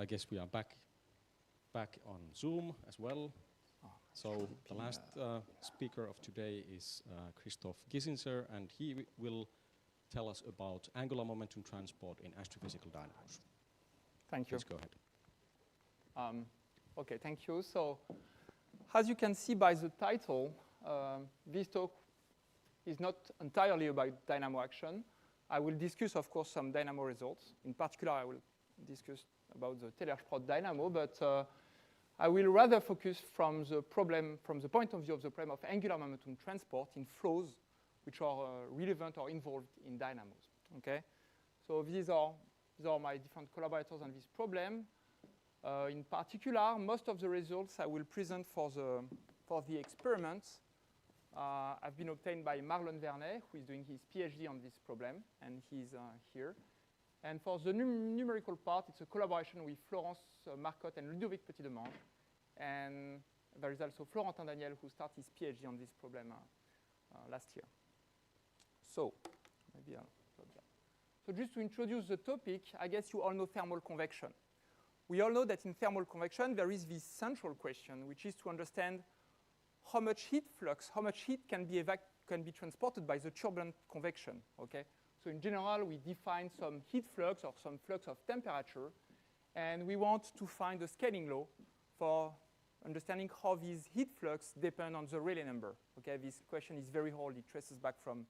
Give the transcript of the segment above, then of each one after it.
I guess we are back on Zoom as well. So the last speaker of today is Christophe Gissinger, and he will tell us about angular momentum transport in astrophysical dynamos. Thank you. Please go ahead. Okay, thank you. So, as you can see by the title, this talk is not entirely about dynamo action. I will discuss, of course, some dynamo results. In particular, I will discuss about the Taylor-Sprout dynamo, but I will rather focus from the point of view of the problem of angular momentum transport in flows which are relevant or involved in dynamos. Okay, so these are my different collaborators on this problem. In particular, most of the results I will present for the experiments have been obtained by Marlon Vernet, who is doing his PhD on this problem, and he's here. And for the numerical part, it's a collaboration with Florence Marcotte and Ludovic Petit-Demange. And there is also Florentin Daniel, who started his PhD on this problem last year. So, maybe I'll stop that. So just to introduce the topic, I guess you all know thermal convection. We all know that in thermal convection, there is this central question, which is to understand how much heat flux, how much heat can be transported by the turbulent convection, okay? So in general, we define some heat flux or some flux of temperature, and we want to find a scaling law for understanding how these heat flux depend on the Rayleigh number. Okay, this question is very old. It traces back from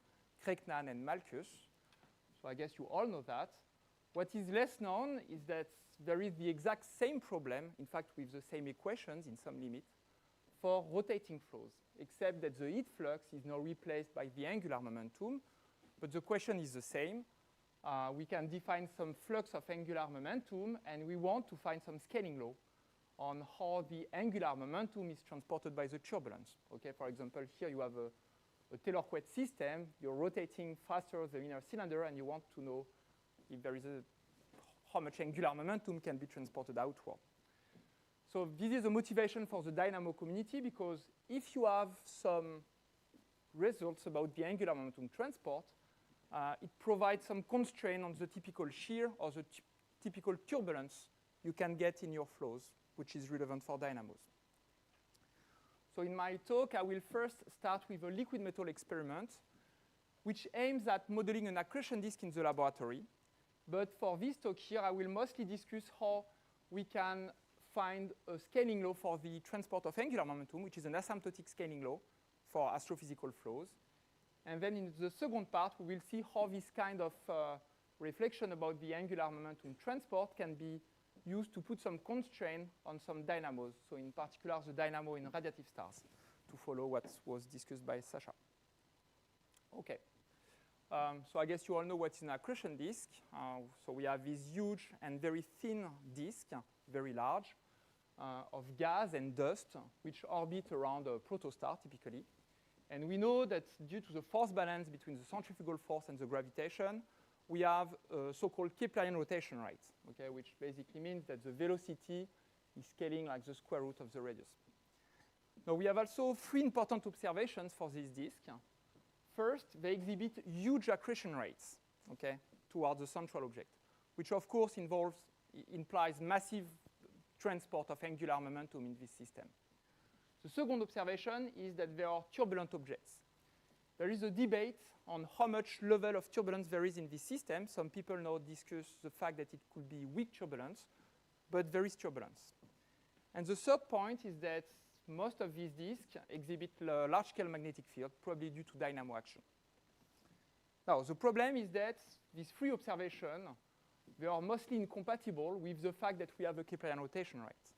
Krecknan and Malkus. So I guess you all know that. What is less known is that there is the exact same problem, in fact, with the same equations in some limit, for rotating flows, except that the heat flux is now replaced by the angular momentum. But the question is the same. We can define some flux of angular momentum, and we want to find some scaling law on how the angular momentum is transported by the turbulence. Okay, for example, here you have a Taylor-Couette system. You're rotating faster the inner cylinder, and you want to know if there is how much angular momentum can be transported outward. So this is a motivation for the dynamo community, because if you have some results about the angular momentum transport, it provides some constraint on the typical shear or the typical turbulence you can get in your flows, which is relevant for dynamos. So in my talk, I will first start with a liquid metal experiment, which aims at modeling an accretion disk in the laboratory. But for this talk here, I will mostly discuss how we can find a scaling law for the transport of angular momentum, which is an asymptotic scaling law for astrophysical flows. And then in the second part, we will see how this kind of reflection about the angular momentum transport can be used to put some constraint on some dynamos. So in particular, the dynamo in radiative stars, to follow what was discussed by Sasha. Okay. So I guess you all know what's an accretion disk. So we have this huge and very thin disk, very large, of gas and dust, which orbit around a protostar, typically. And we know that due to the force balance between the centrifugal force and the gravitation, we have a so-called Käpyläan rotation rate, okay, which basically means that the velocity is scaling like the square root of the radius. Now, we have also three important observations for this disk. First, they exhibit huge accretion rates, okay, towards the central object, which of course implies massive transport of angular momentum in this system. The second observation is that there are turbulent objects. There is a debate on how much level of turbulence there is in this system. Some people now discuss the fact that it could be weak turbulence, but there is turbulence. And the third point is that most of these disks exhibit large-scale magnetic field, probably due to dynamo action. Now, the problem is that these three observations, they are mostly incompatible with the fact that we have a Käpylä rotation rate.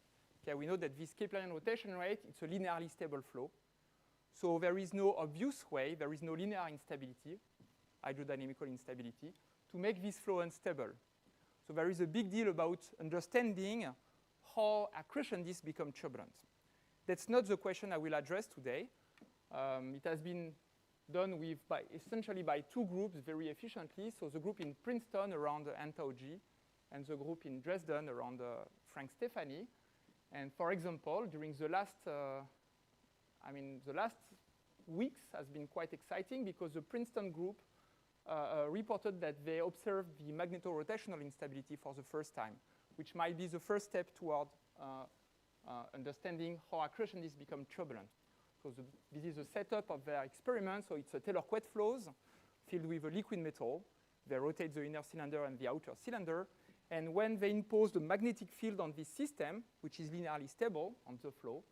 Okay, we know that this Käpylä rotation rate, it's a linearly stable flow. So there is no obvious way, there is no linear instability, hydrodynamical instability, to make this flow unstable. So there is a big deal about understanding how accretion disks become turbulent. That's not the question I will address today. It has been done essentially by two groups very efficiently. So the group in Princeton around Antao G, and the group in Dresden around Frank Stefani. And for example, during the last weeks has been quite exciting, because the Princeton group reported that they observed the magnetorotational instability for the first time. which might be the first step toward understanding how accretion disks become turbulent. So this is the setup of their experiment. So it's a Taylor-Quette flows filled with a liquid metal. They rotate the inner cylinder and the outer cylinder. And when they impose the magnetic field on this system, which is linearly stable on the flow,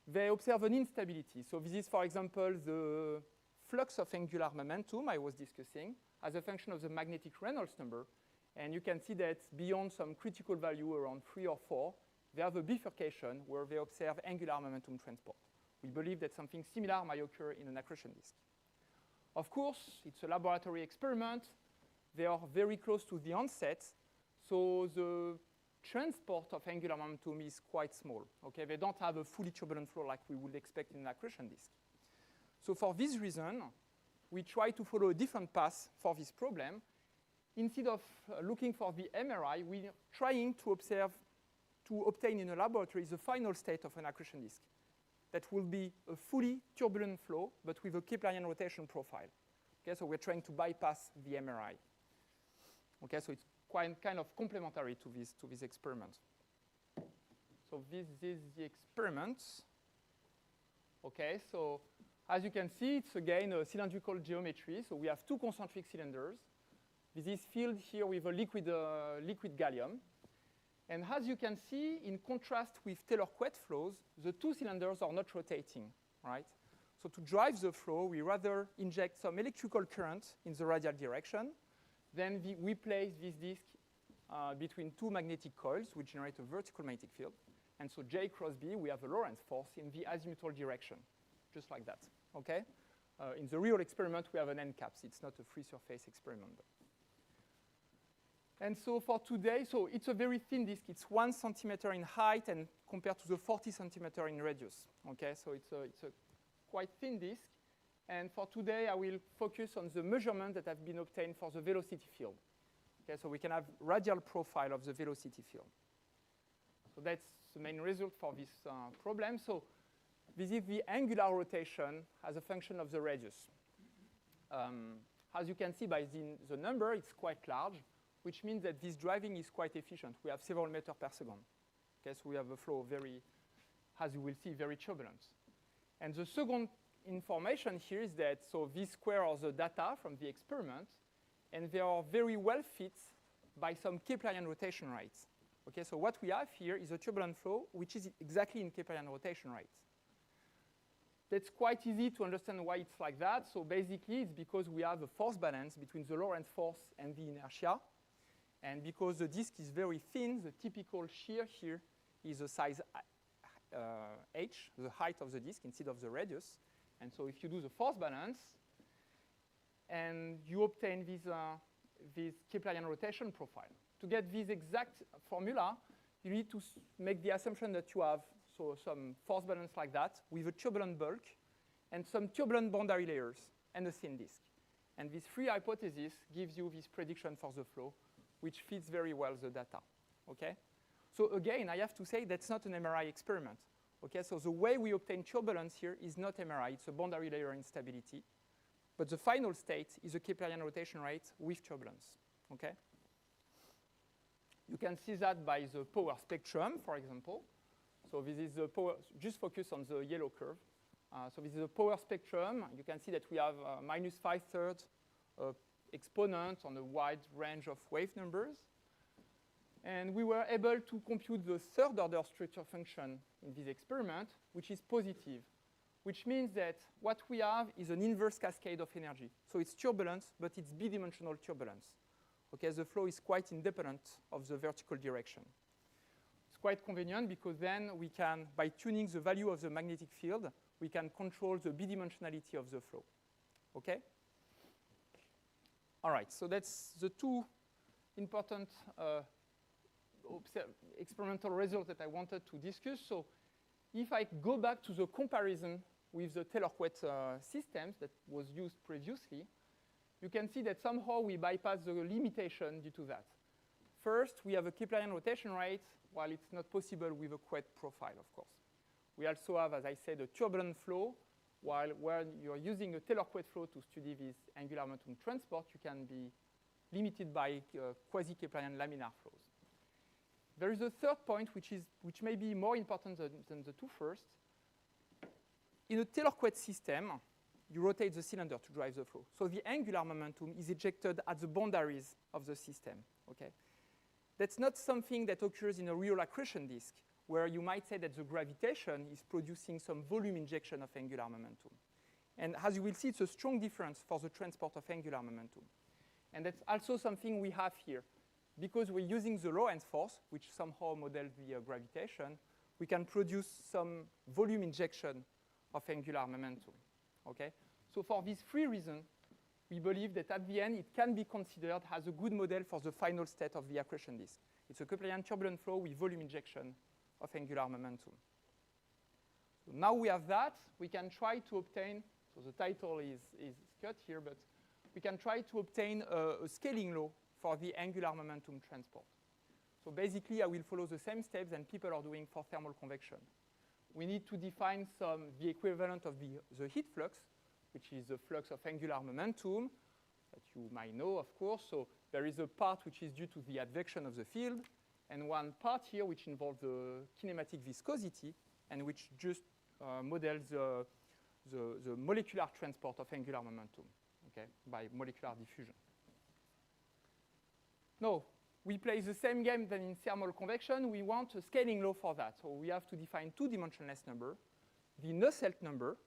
they observe an instability. So this is, for example, the flux of angular momentum I was discussing as a function of the magnetic Reynolds number. And you can see that beyond some critical value around 3 or 4, they have a bifurcation where they observe angular momentum transport. We believe that something similar might occur in an accretion disk. Of course, it's a laboratory experiment. They are very close to the onset, so the transport of angular momentum is quite small. Okay, they don't have a fully turbulent flow like we would expect in an accretion disk. So for this reason, we try to follow a different path for this problem. Instead of looking for the MRI, we're trying to obtain in a laboratory the final state of an accretion disk. That will be a fully turbulent flow, but with a Käpyläan rotation profile. Okay, so we're trying to bypass the MRI. Okay, so it's quite kind of complementary to this experiment. So this is the experiment. Okay, so as you can see, it's again a cylindrical geometry. So we have two concentric cylinders. This is filled here with a liquid gallium. And as you can see, in contrast with Taylor-Quette flows, the two cylinders are not rotating, right? So to drive the flow, we rather inject some electrical current in the radial direction. Then we place this disk between two magnetic coils, which generate a vertical magnetic field. And so J cross B, we have a Lorentz force in the azimuthal direction, just like that, okay? In the real experiment, we have an end caps. It's not a free surface experiment. And so for today, so it's a very thin disk. It's 1 centimeter in height and compared to the 40 centimeter in radius. Okay, so it's a quite thin disk. And for today, I will focus on the measurements that have been obtained for the velocity field. Okay, so we can have radial profile of the velocity field. So that's the main result for this problem. So this is the angular rotation as a function of the radius. As you can see by the number, it's quite large, which means that this driving is quite efficient. We have several meters per second. Okay, so we have a flow very, as you will see, very turbulent. And the second information here is that, so these square are the data from the experiment, and they are very well fit by some Käpyläan rotation rates. Okay, so what we have here is a turbulent flow, which is exactly in Käpyläan rotation rates. That's quite easy to understand why it's like that. So basically, it's because we have a force balance between the Lorentz force and the inertia. And because the disk is very thin, the typical shear here is a size h, the height of the disk instead of the radius. And so if you do the force balance, and you obtain this Käpyläan rotation profile. To get this exact formula, you need to make the assumption that you have some force balance like that with a turbulent bulk and some turbulent boundary layers and a thin disk. And this three hypothesis gives you this prediction for the flow, which fits very well the data, okay? So again, I have to say that's not an MRI experiment, okay? So the way we obtain turbulence here is not MRI, it's a boundary layer instability, but the final state is a Käpyläan rotation rate with turbulence, okay? You can see that by the power spectrum, for example. So this is the power, just focus on the yellow curve. So this is a power spectrum. You can see that we have minus 5/3 exponent on a wide range of wave numbers. And we were able to compute the third order structure function in this experiment, which is positive, which means that what we have is an inverse cascade of energy. So it's turbulence, but it's bidimensional turbulence. Okay, the flow is quite independent of the vertical direction. It's quite convenient because then we can, by tuning the value of the magnetic field, we can control the bidimensionality of the flow. Okay? All right, so that's the two important experimental results that I wanted to discuss. So if I go back to the comparison with the Taylor-Quette systems that was used previously, you can see that somehow we bypass the limitation due to that. First, we have a Käpyläan rotation rate, while it's not possible with a Quette profile, of course. We also have, as I said, a turbulent flow, while when you're using a Taylor-Quette flow to study this angular momentum transport, you can be limited by quasi-Keplerian laminar flows. There is a third point which may be more important than the two first. In a Taylor-Couette system, you rotate the cylinder to drive the flow. So the angular momentum is ejected at the boundaries of the system. Okay? That's not something that occurs in a real accretion disk, where you might say that the gravitation is producing some volume injection of angular momentum. And as you will see, it's a strong difference for the transport of angular momentum. And that's also something we have here. Because we're using the Lorentz force, which somehow models the gravitation, we can produce some volume injection of angular momentum. Okay? So for these three reasons, we believe that at the end, it can be considered as a good model for the final state of the accretion disk. It's a Keplerian turbulent flow with volume injection of angular momentum. So now we have that, we can try to obtain, so the title is cut here, but we can try to obtain a scaling law for the angular momentum transport. So basically, I will follow the same steps that people are doing for thermal convection. We need to define the equivalent of the heat flux, which is the flux of angular momentum that you might know, of course. So there is a part which is due to the advection of the field, and one part here which involves the kinematic viscosity, and which just models the molecular transport of angular momentum, okay, by molecular diffusion. No. We play the same game than in thermal convection. We want a scaling law for that. So we have to define two-dimensionless number, the Nusselt number,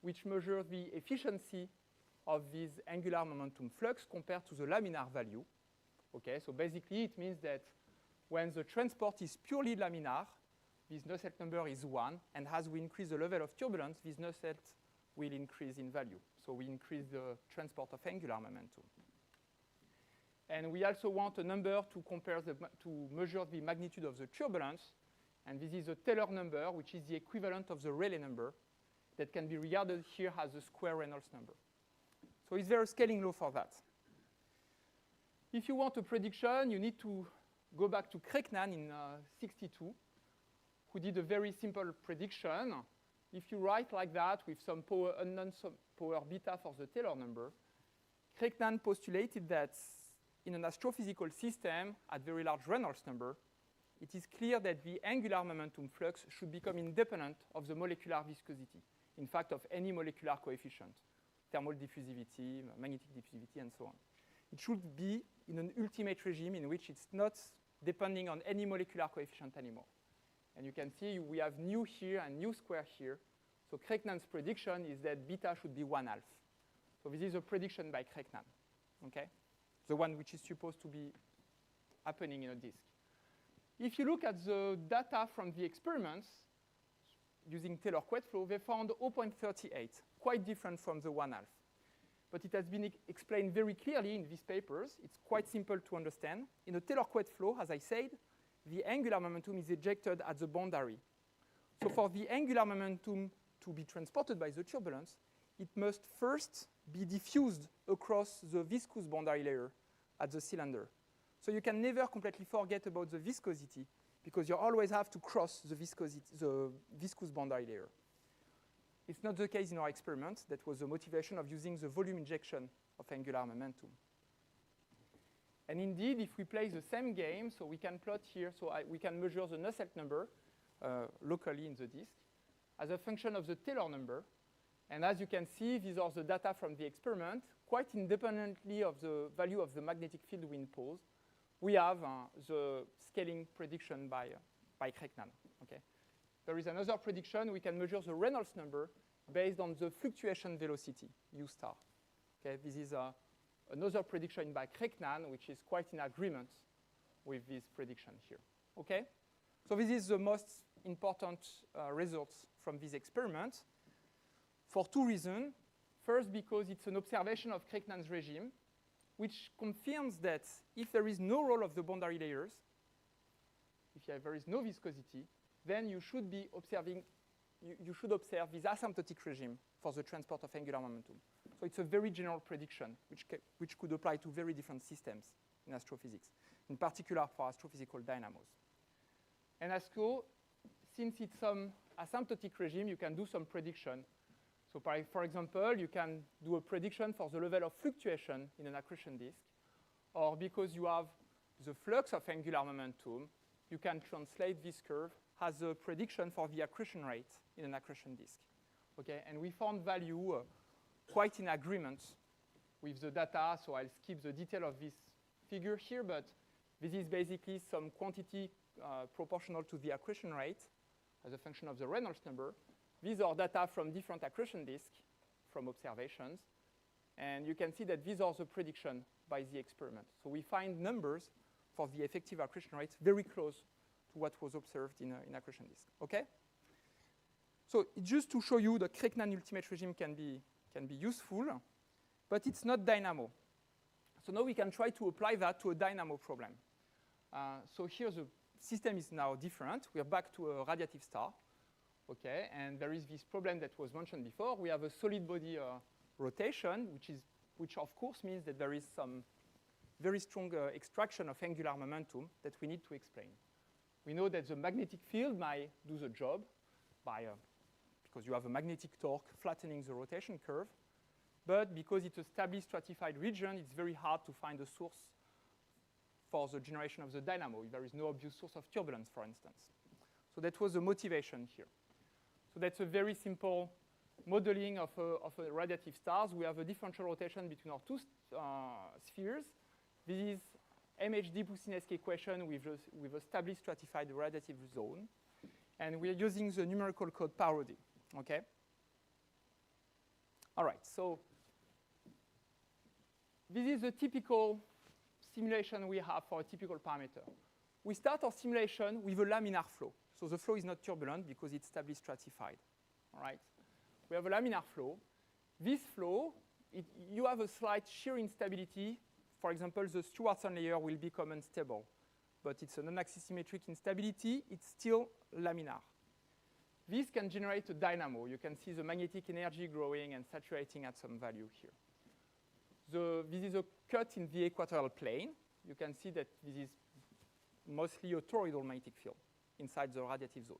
which measures the efficiency of this angular momentum flux compared to the laminar value. Okay, so basically it means that when the transport is purely laminar, this Nusselt number is 1, and as we increase the level of turbulence, this Nusselt will increase in value. So we increase the transport of angular momentum. And we also want a number to measure the magnitude of the turbulence. And this is a Taylor number, which is the equivalent of the Rayleigh number that can be regarded here as a square Reynolds number. So is there a scaling law for that? If you want a prediction, you need to go back to Käpylä in 62, who did a very simple prediction. If you write like that with some power, unknown power beta for the Taylor number, Käpylä postulated that in an astrophysical system at very large Reynolds number, it is clear that the angular momentum flux should become independent of the molecular viscosity, in fact, of any molecular coefficient, thermal diffusivity, magnetic diffusivity, and so on. It should be in an ultimate regime in which it's not depending on any molecular coefficient anymore. And you can see we have nu here and nu square here. So Käpylä's prediction is that beta should be 1/2. So this is a prediction by Käpylä, okay? The one which is supposed to be happening in a disk. If you look at the data from the experiments using Taylor-Couette flow, they found 0.38, quite different from the 1/2. But it has been explained very clearly in these papers. It's quite simple to understand. In a Taylor-Couette flow, as I said, the angular momentum is ejected at the boundary. So for the angular momentum to be transported by the turbulence, it must first be diffused across the viscous boundary layer at the cylinder. So you can never completely forget about the viscosity, because you always have to cross the viscous boundary layer. It's not the case in our experiment. That was the motivation of using the volume injection of angular momentum. And indeed, if we play the same game, so we can plot here, so we can measure the Nusselt number locally in the disk as a function of the Taylor number. And as you can see, these are the data from the experiment. Quite independently of the value of the magnetic field we impose, we have the scaling prediction by Käpylä. Okay? There is another prediction. We can measure the Reynolds number based on the fluctuation velocity, u star. Okay? This is another prediction by Käpylä, which is quite in agreement with this prediction here. Okay? So this is the most important results from this experiment for two reasons. First, because it's an observation of Käpylä's regime, which confirms that if there is no role of the boundary layers, if there is no viscosity, then you should be observing, you should observe this asymptotic regime for the transport of angular momentum. So it's a very general prediction, which could apply to very different systems in astrophysics, in particular for astrophysical dynamos. And ASCO, since it's some asymptotic regime, you can do some prediction. So for example, you can do a prediction for the level of fluctuation in an accretion disk, or because you have the flux of angular momentum, you can translate this curve as a prediction for the accretion rate in an accretion disk. Okay, and we found value quite in agreement with the data, so I'll skip the detail of this figure here, but this is basically some quantity proportional to the accretion rate as a function of the Reynolds number. These are data from different accretion disks from observations, and you can see that these are the prediction by the experiment. So we find numbers for the effective accretion rates very close to what was observed in accretion disk. Okay? So just to show you the Kriegnan ultimate regime can be useful, but it's not dynamo. So now we can try to apply that to a dynamo problem. So here the system is now different. We are back to a radiative star. Okay, and there is this problem that was mentioned before. We have a solid body rotation, which of course means that there is some very strong extraction of angular momentum that we need to explain. We know that the magnetic field might do the job by because you have a magnetic torque flattening the rotation curve, but because it's a stably stratified region, it's very hard to find a source for the generation of the dynamo. There is no obvious source of turbulence, for instance. So that was the motivation here. So that's a very simple modeling of a radiative stars. We have a differential rotation between our two spheres. This is MHD Poussinesq equation with a stably stratified radiative zone. And we are using the numerical code parody. Okay? All right, so this is a typical simulation we have for a typical parameter. We start our simulation with a laminar flow. So the flow is not turbulent because it's stably stratified. All right? We have a laminar flow. This flow, you have a slight shear instability. For example, the Stewardson layer will become unstable. But it's a non-axisymmetric instability. It's still laminar. This can generate a dynamo. You can see the magnetic energy growing and saturating at some value here. This is a cut in the equatorial plane. You can see that this is mostly a toroidal magnetic field inside the radiative zone.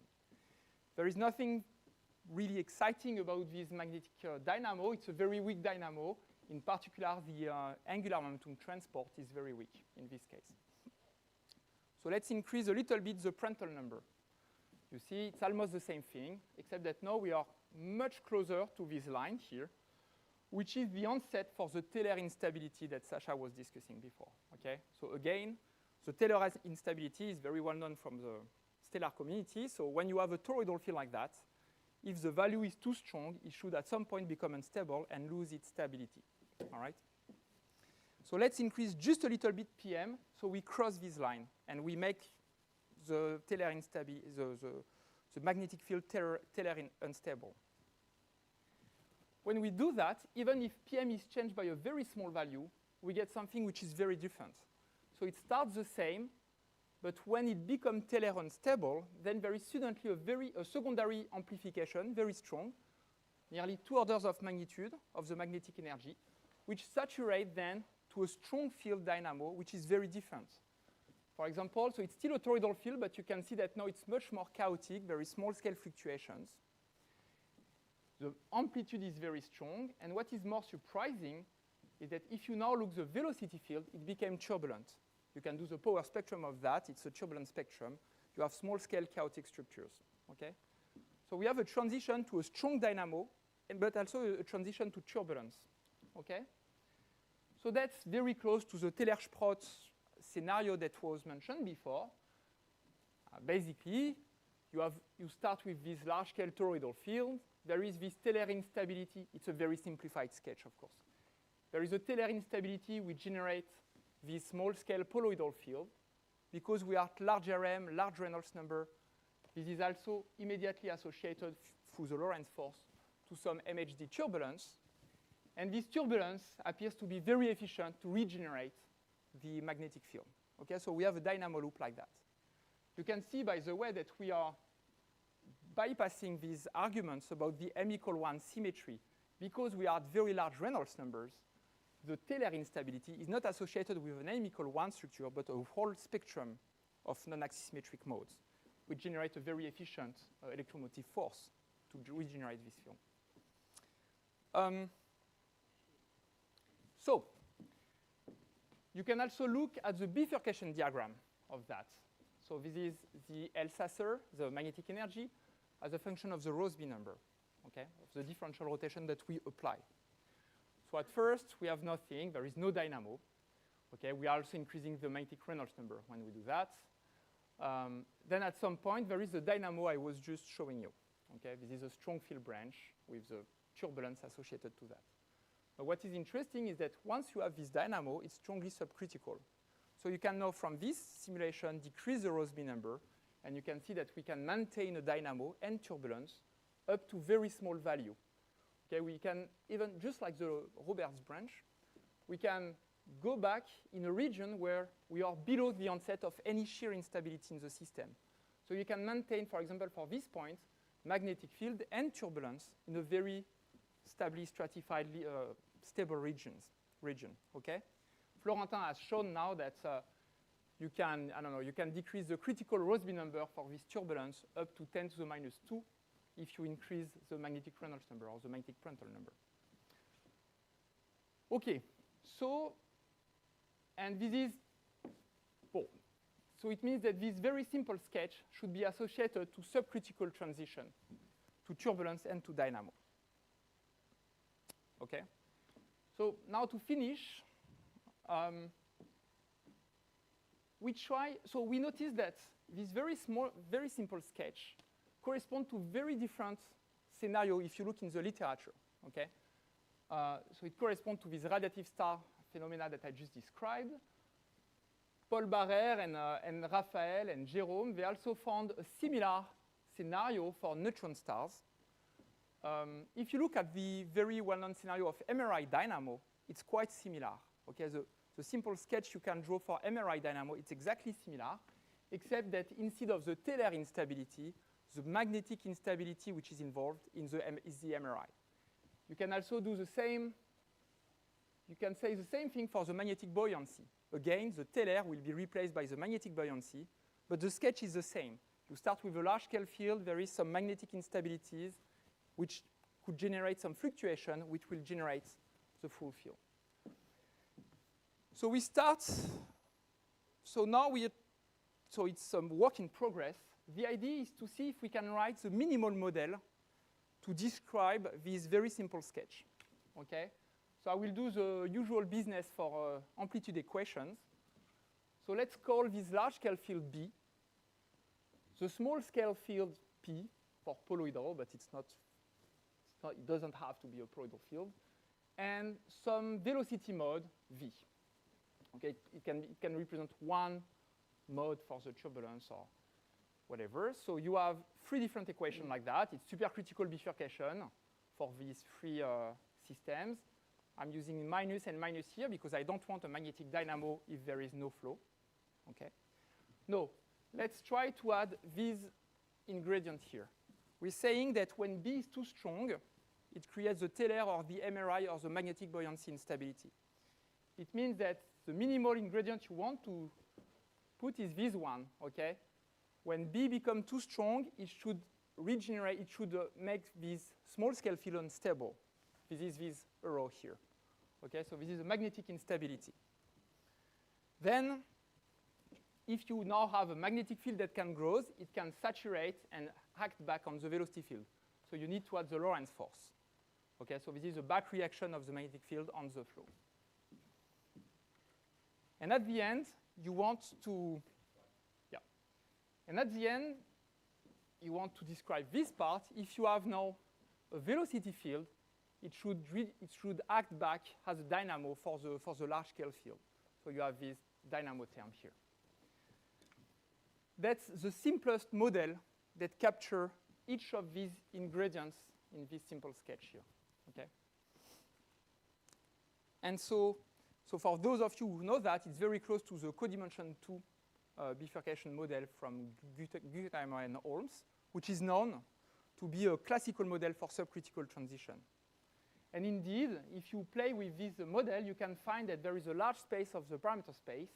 There is nothing really exciting about this magnetic dynamo. It's a very weak dynamo. In particular, the angular momentum transport is very weak in this case. So let's increase a little bit the Prandtl number. You see, it's almost the same thing, except that now we are much closer to this line here, which is the onset for the Taylor instability that Sasha was discussing before. Okay? So again, the Taylor instability is very well known from the stellar community. So when you have a toroidal field like that, if the value is too strong, it should at some point become unstable and lose its stability. All right? So let's increase just a little bit PM, so we cross this line, and we make the Taylor instability, the magnetic field Taylor unstable. When we do that, even if PM is changed by a very small value, we get something which is very different. So it starts the same, but when it becomes Taylor unstable, then there is suddenly a secondary amplification, very strong, nearly 2 orders of magnitude of the magnetic energy, which saturate then to a strong field dynamo, which is very different. For example, so it's still a toroidal field, but you can see that now it's much more chaotic, very small-scale fluctuations. The amplitude is very strong, and what is more surprising is that if you now look at the velocity field, it became turbulent. You can do the power spectrum of that. It's a turbulent spectrum. You have small-scale chaotic structures. Okay? So we have a transition to a strong dynamo, but also a transition to turbulence. Okay? So that's very close to the Taylor-Sprott scenario that was mentioned before. Basically, you start with this large-scale toroidal field. There is this Taylor instability. It's a very simplified sketch, of course. There is a Taylor instability which generates this small-scale poloidal field. Because we are at large RM, large Reynolds number, this is also immediately associated through the Lorentz force to some MHD turbulence. And this turbulence appears to be very efficient to regenerate the magnetic field. Okay, so we have a dynamo loop like that. You can see, by the way, that we are bypassing these arguments about the M=1 symmetry. Because we are at very large Reynolds numbers, the Taylor instability is not associated with an M=1 structure, but a whole spectrum of non-axisymmetric modes, which generate a very efficient electromotive force to regenerate this field. So You can also look at the bifurcation diagram of that. So this is the Elsasser, the magnetic energy, as a function of the Rossby number, okay, of the differential rotation that we apply. So at first, we have nothing. There is no dynamo. Okay, we are also increasing the magnetic Reynolds number when we do that. Then at some point, there is the dynamo I was just showing you. Okay, this is a strong field branch with the turbulence associated to that. But what is interesting is that once you have this dynamo, it's strongly subcritical. So you can now, from this simulation, decrease the Rossby number, and you can see that we can maintain a dynamo and turbulence up to very small value. Okay, we can even, just like the Roberts branch, we can go back in a region where we are below the onset of any shear instability in the system. So you can maintain, for example, for this point, magnetic field and turbulence in a very stably stratified, stable region. Okay? Florentin has shown now that you can, you can decrease the critical Rossby number for this turbulence up to 10 to the minus 2 if you increase the magnetic Reynolds number or the magnetic Prandtl number. Okay, so, and this is, well, so it means that this very simple sketch should be associated to subcritical transition, to turbulence and to dynamo. Okay, so now to finish, we notice that this very small, very simple sketch corresponds to very different scenarios if you look in the literature, okay? So it corresponds to this radiative star phenomena that I just described. Paul Barrère and Raphael and Jérôme, they also found a similar scenario for neutron stars. If you look at the very well-known scenario of MRI dynamo, it's quite similar, okay? The simple sketch you can draw for MRI dynamo, it's exactly similar, except that instead of the Taylor instability, the magnetic instability which is involved is the MRI. You can also do the same, you can say the same thing for the magnetic buoyancy. Again, the Taylor will be replaced by the magnetic buoyancy, but the sketch is the same. You start with a large-scale field, there is some magnetic instabilities which could generate some fluctuation, which will generate the full field. So we start, so now so it's some work in progress. The idea is to see if we can write the minimal model to describe this very simple sketch, okay? So I will do the usual business for amplitude equations. So let's call this large-scale field B, the small-scale field P for poloidal, but it doesn't have to be a poloidal field, and some velocity mode V. Okay, it can represent one mode for the turbulence or whatever. So you have three different equations like that. It's supercritical bifurcation for these three systems. I'm using minus and minus here because I don't want a magnetic dynamo if there is no flow. Okay. No, let's try to add this ingredient here. We're saying that when B is too strong, it creates the Taylor or the MRI or the magnetic buoyancy instability. It means that the minimal ingredient you want to put is this one, okay? When B becomes too strong, it should regenerate, it should make this small-scale field unstable. This is this arrow here, okay? So this is a magnetic instability. Then, if you now have a magnetic field that can grow, it can saturate and act back on the velocity field. So you need to add the Lorentz force. Okay, so this is a back reaction of the magnetic field on the flow. And at the end, you want to, and at the end, you want to describe this part. If you have now a velocity field, it should act back as a dynamo for the large-scale field. So you have this dynamo term here. That's the simplest model that captures each of these ingredients in this simple sketch here. Okay. And so for those of you who know that, it's very close to the codimension 2 bifurcation model from Gutheimer and Holmes, which is known to be a classical model for subcritical transition. And indeed, if you play with this model, you can find that there is a large space of the parameter space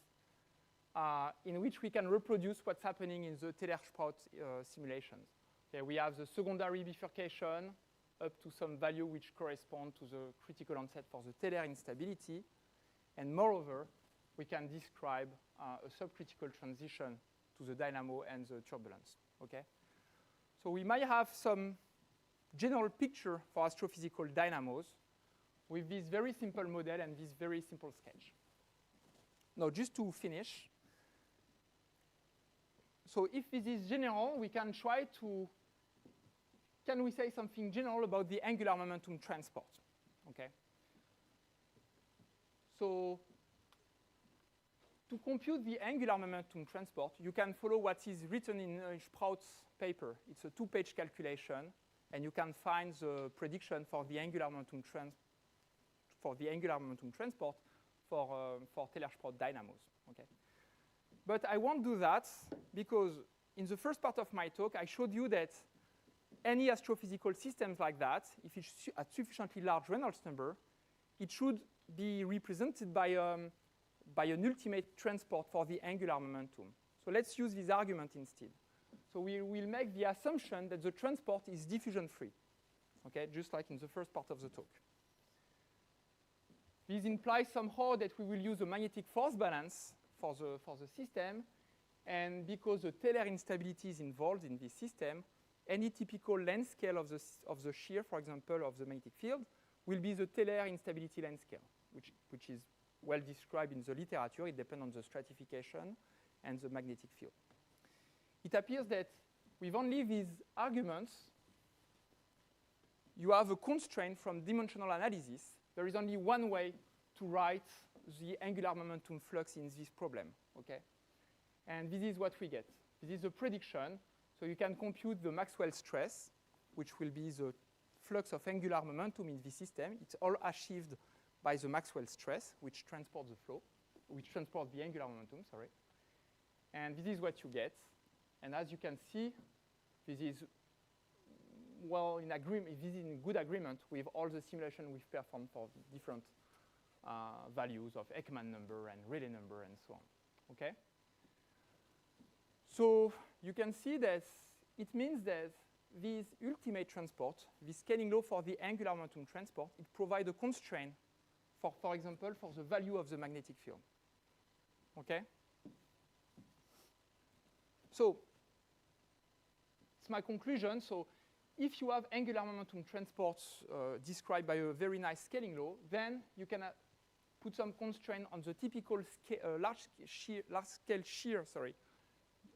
in which we can reproduce what's happening in the Taylor-Sprout simulations. Okay, we have the secondary bifurcation up to some value which correspond to the critical onset for the Taylor instability. And moreover, we can describe a subcritical transition to the dynamo and the turbulence, okay? So we might have some general picture for astrophysical dynamos with this very simple model and this very simple sketch. Now, just to finish, so if this is general, we can try to, can we say something general about the angular momentum transport, okay? So to compute the angular momentum transport, you can follow what is written in Sprout's paper. It's a 2-page calculation, and you can find the prediction for the angular momentum transport for Taylor-Sprout dynamos. Okay, but I won't do that because in the first part of my talk, I showed you that any astrophysical systems like that, if it's at sufficiently large Reynolds number, it should be represented by an ultimate transport for the angular momentum. So let's use this argument instead. So we will make the assumption that the transport is diffusion-free, okay, just like in the first part of the talk. This implies somehow that we will use a magnetic force balance for the system, and because the Taylor instability is involved in this system, any typical length scale of the shear, for example, of the magnetic field, will be the Taylor instability length scale, which is well described in the literature. It depends on the stratification and the magnetic field. It appears that with only these arguments, you have a constraint from dimensional analysis. There is only one way to write the angular momentum flux in this problem, okay? And this is what we get. This is a prediction. So you can compute the Maxwell stress, which will be the flux of angular momentum in this system. It's all achieved by the Maxwell stress, which transports the flow, which transports the angular momentum, sorry. And this is what you get. And as you can see, this is well in agreement. This is in good agreement with all the simulation we've performed for different values of Ekman number and Rayleigh number and so on. Okay. So you can see that it means that this ultimate transport, this scaling law for the angular momentum transport, it provides a constraint for example, for the value of the magnetic field. Okay. So it's my conclusion. So if you have angular momentum transports described by a very nice scaling law, then you can put some constraint on the typical large-scale shear,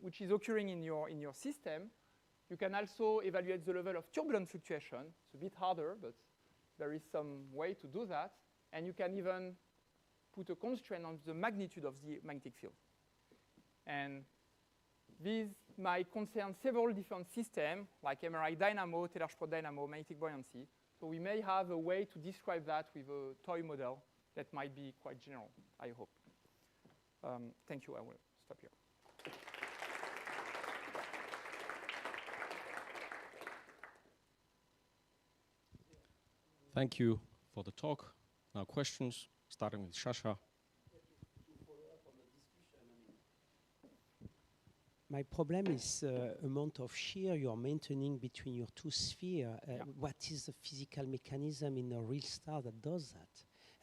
which is occurring in your system. You can also evaluate the level of turbulent fluctuation. It's a bit harder, but there is some way to do that. And you can even put a constraint on the magnitude of the magnetic field. And these might concern several different systems, like MRI dynamo, Taylor-Sprout dynamo, magnetic buoyancy. So we may have a way to describe that with a toy model that might be quite general, I hope. Thank you. I will stop here. Thank you for the talk. Now questions, starting with Sasha. My problem is amount of shear you are maintaining between your two spheres. Yeah. What is the physical mechanism in a real star that does that?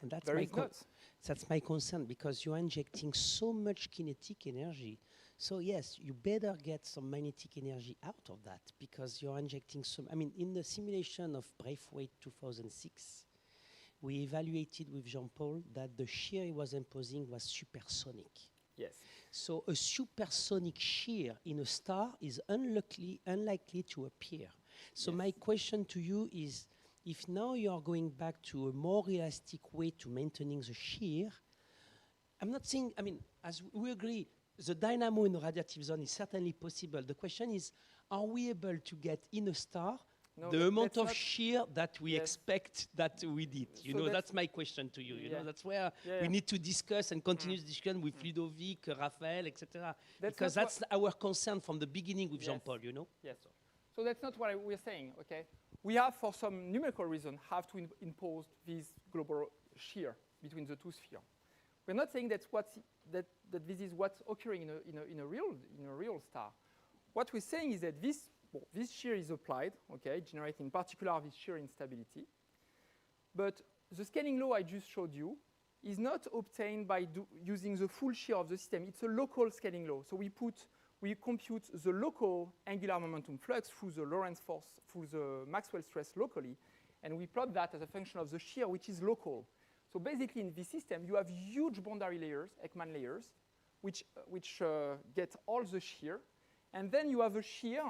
And that's that's my concern, because you're injecting so much kinetic energy. So yes, you better get some magnetic energy out of that, because you're injecting some. I mean, in the simulation of Braithwaite 2006, we evaluated with Jean-Paul that the shear he was imposing was supersonic. Yes. So a supersonic shear in a star is unlikely to appear. So yes. My question to you is, if now you are going back to a more realistic way to maintaining the shear, I'm not saying, I mean, as we agree, the dynamo in the radiative zone is certainly possible. The question is, are we able to get in a star the amount of shear that we expect that we did? You know, that's my question to you. You know, that's where we need to discuss and continue the discussion with Ludovic, Raphael, etc. Because that's our concern from the beginning with Jean-Paul, you know? Yes. So that's not what we're saying, okay? We have, for some numerical reason, have to impose this global shear between the two spheres. We're not saying that this is what's occurring in a real star. What we're saying is that this shear is applied, okay, generating in particular this shear instability. But the scaling law I just showed you is not obtained by using the full shear of the system. It's a local scaling law. So we compute the local angular momentum flux through the Lorentz force, through the Maxwell stress locally, and we plot that as a function of the shear, which is local. So basically, in this system, you have huge boundary layers, Ekman layers, which get all the shear, and then you have a shear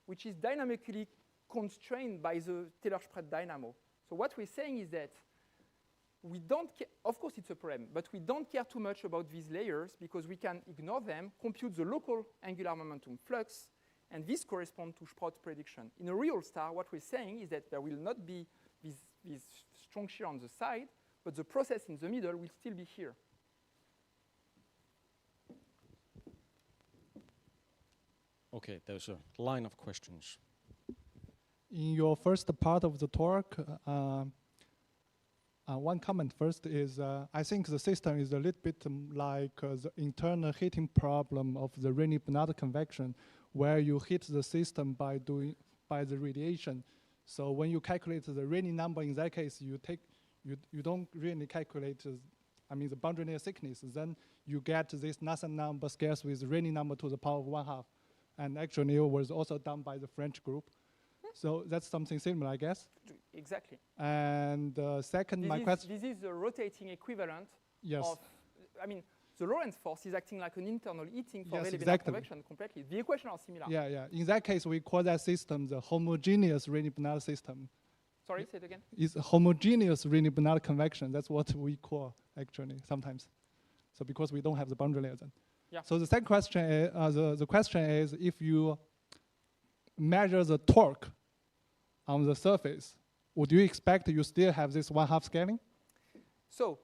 which is dynamically constrained by the Taylor spread dynamo. So what we're saying is that we don't care, of course it's a problem, but we don't care too much about these layers because we can ignore them, compute the local angular momentum flux, and this corresponds to Sprout's prediction. In a real star, what we're saying is that there will not be this strong shear on the side, but the process in the middle will still be here. Okay, there's a line of questions. In your first part of the talk, one comment first is I think the system is a little bit like the internal heating problem of the Rayleigh-Benard convection, where you heat the system by the radiation. So when you calculate the Rayleigh number, in that case, you don't really calculate the boundary layer thickness. Then you get this Nusselt number scarce with Rayleigh number to the power of 1/2. And actually it was also done by the French group. So that's something similar, I guess. Exactly. And second, my question. This is the rotating equivalent Yes. of, the Lorentz force is acting like an internal heating for Yes, Rayleigh-Benard exactly. convection completely. The equations are similar. Yeah, yeah. In that case, we call that system the homogeneous Rayleigh-Benard system. Sorry, say it again. It's a homogeneous Rayleigh-Benard convection. That's what we call actually sometimes. So because we don't have the boundary layer then. Yeah. So the second question is, the question is, if you measure the torque on the surface, would you expect you still have this 1/2 scaling? So,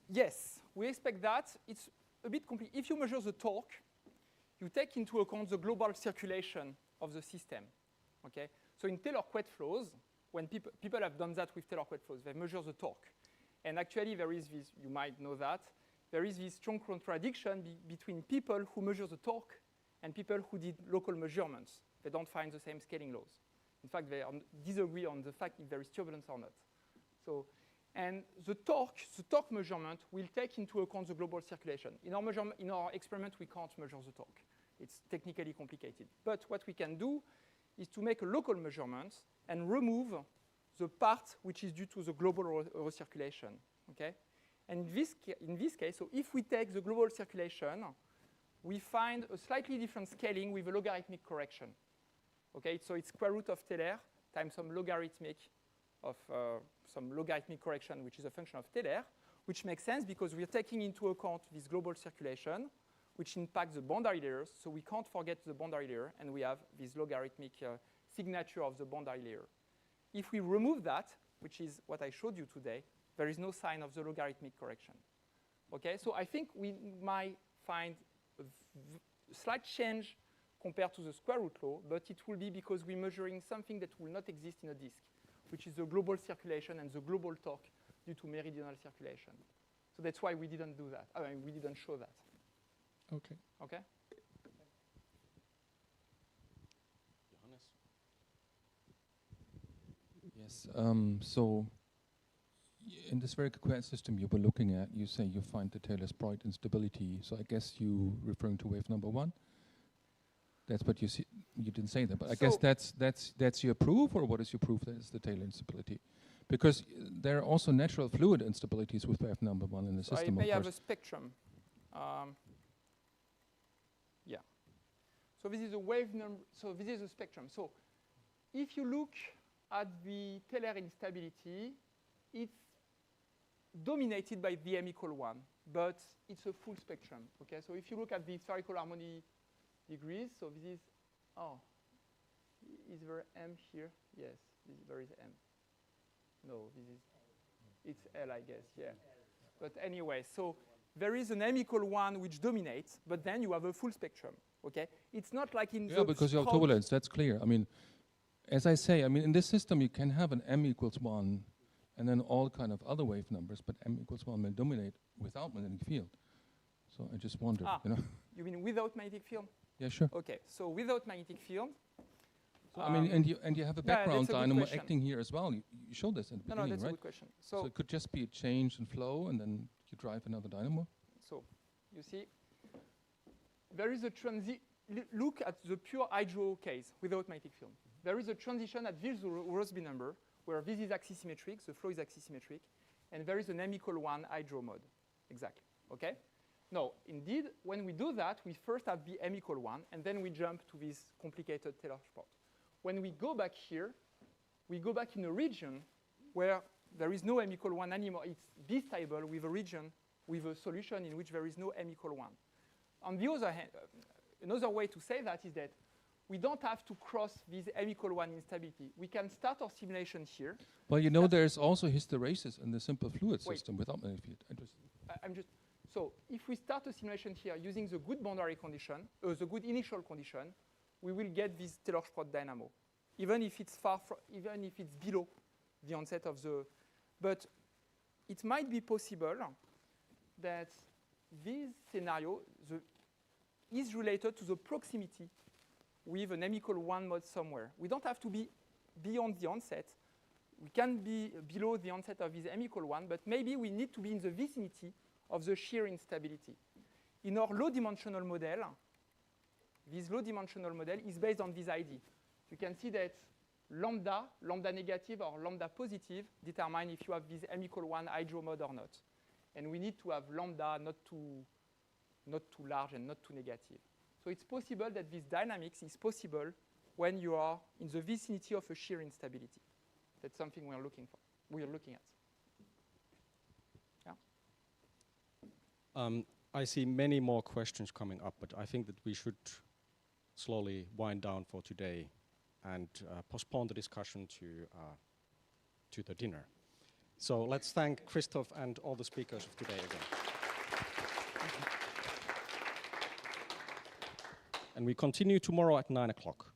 yes, we expect that. It's a bit complete. If you measure the torque, you take into account the global circulation of the system. Okay? So in Taylor-Cuet flows, when people have done that with Taylor-Cuet flows, they measure the torque. And actually, there is this, you might know that, there is this strong contradiction between people who measure the torque and people who did local measurements. They don't find the same scaling laws. In fact, they disagree on the fact if there is turbulence or not. So, and the torque measurement will take into account the global circulation. In our experiment, we can't measure the torque. It's technically complicated. But what we can do is to make a local measurement and remove the part which is due to the global recirculation. Okay? And in this case, so if we take the global circulation, we find a slightly different scaling with a logarithmic correction. Okay, so it's square root of Taylor times some logarithmic correction, which is a function of Taylor, which makes sense because we're taking into account this global circulation, which impacts the boundary layers. So we can't forget the boundary layer, and we have this logarithmic signature of the boundary layer. If we remove that, which is what I showed you today, there is no sign of the logarithmic correction. Okay, so I think we might find a slight change compared to the square root law, but it will be because we're measuring something that will not exist in a disk, which is the global circulation and the global torque due to meridional circulation. So that's why we didn't do that. We didn't show that. Okay. Okay? Johannes? Yes, so in this very Käpylä system you were looking at, you say you find the Taylor-Sprout instability. So I guess you referring to wave number 1? That's what you see. You didn't say that, but I guess that's your proof, or what is your proof that it's the Taylor instability? Because there are also natural fluid instabilities with wave number 1 in the system. I may have a spectrum. Yeah. So this is a wave number. So this is a spectrum. So if you look at the Taylor instability, it's dominated by the m=1, but it's a full spectrum. Okay. So if you look at the spherical harmony degrees, so this is, is there m here? Yes, there is m. No, it's L, I guess, yeah. But anyway, so there is an m=1 which dominates, but then you have a full spectrum, okay? It's not like in yeah, because you have turbulence, that's clear. I mean, as I say, in this system you can have an m=1 and then all kind of other wave numbers, but m=1 will dominate without magnetic field. So I just wondered, You mean without magnetic field? Yeah, sure. Okay, so without magnetic field. So and you have a background dynamo acting here as well. You showed this in the beginning, that's right? a good question. So it could just be a change in flow, and then You drive another dynamo? So, you see, there is a look at the pure hydro case without magnetic field. There is a transition at this Rossby number where this is axisymmetric, the flow is axisymmetric, and there is an M=1 hydro mode. Exactly. Okay? Now, indeed, when we do that, we first have the M=1, and then we jump to this complicated Taylor plot. When we go back here, we go back in a region where there is no M=1 anymore. It's this table with a region with a solution in which there is no M=1. On the other hand, another way to say that is that we don't have to cross this M=1 instability. We can start our simulation here. Well, you know, there's also hysteresis in the simple fluid system without magnetic field. So if we start a simulation here using the good boundary condition, the good initial condition, we will get this Taylor-Sprott dynamo, even if it's even if it's below the onset of the. But it might be possible that this scenario is related to the proximity with an M=1 mode somewhere. We don't have to be beyond the onset. We can be below the onset of this M=1, but maybe we need to be in the vicinity of the shear instability. In our low-dimensional model, this low-dimensional model is based on this ID. You can see that lambda negative or lambda positive determine if you have this M=1 hydro mode or not. And we need to have lambda not too large and not too negative. So it's possible that this dynamics is possible when you are in the vicinity of a shear instability. That's something we are looking at. Yeah. I see many more questions coming up, but I think that we should slowly wind down for today and postpone the discussion to the dinner. So let's thank Christophe and all the speakers of today again. And we continue tomorrow at 9 o'clock.